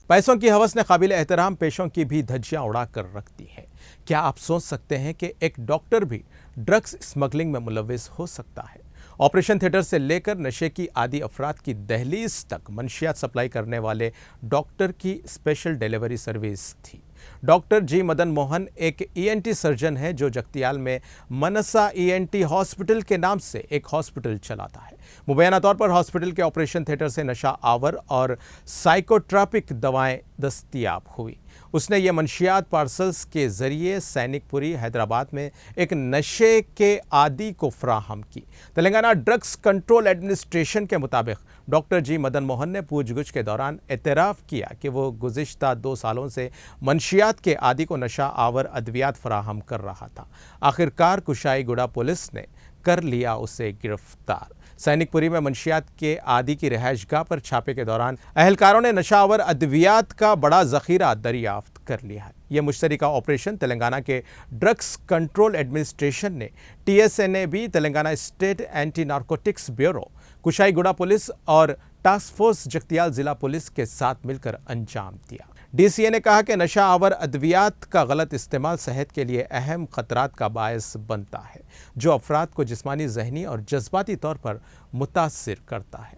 पैसों की हवस ने काबिल एहतराम पेशों की भी धज्जियां उड़ा कर रख दी है। क्या आप सोच सकते हैं कि एक डॉक्टर भी ड्रग्स स्मगलिंग में मुलविस हो सकता है? ऑपरेशन थिएटर से लेकर नशे की आदि अफराद की दहलीज तक मंशियात सप्लाई करने वाले डॉक्टर की स्पेशल डिलीवरी सर्विस थी। डॉक्टर जी मदन मोहन एक ईएनटी सर्जन है जो जगतियाल में मनसा ईएनटी हॉस्पिटल के नाम से एक हॉस्पिटल चलाता है। मुबैना तौर पर हॉस्पिटल के ऑपरेशन थिएटर से नशा आवर और साइकोट्रॉपिक दवाएं दस्तयाब हुई। उसने ये मंशियात पार्सल्स के जरिए सैनिकपुरी हैदराबाद में एक नशे के आदी को फराहम की। तेलंगाना ड्रग्स कंट्रोल एडमिनिस्ट्रेशन के मुताबिक डॉक्टर जी मदन मोहन ने पूछगछ के दौरान एतराफ़ किया कि वो गुज़िश्ता 2 सालों से मंशियात के आदी को नशा आवर अद्वियात फराहम कर रहा था। आखिरकार कुशाईगुड़ा पुलिस ने कर लिया उसे गिरफ्तार। सैनिकपुरी में मंशियात के आदी की रिहाइशगाह पर छापे के दौरान अहलकारों ने नशावर अद्वियात का बड़ा जखीरा दरियाफ्त कर लिया है। यह मुश्तरका ऑपरेशन तेलंगाना के ड्रग्स कंट्रोल एडमिनिस्ट्रेशन ने TSNAB, Telangana state anti narcotics bureau, Kushaiguda police और टास्क फोर्स जगतियाल जिला पुलिस के साथ मिलकर अंजाम दिया। DCA ने कहा कि नशा आवर अद्वियात का गलत इस्तेमाल सेहत के लिए अहम खतरात का बायस बनता है, जो अफराद को जिस्मानी, जहनी और जज्बाती तौर पर मुतासिर करता है।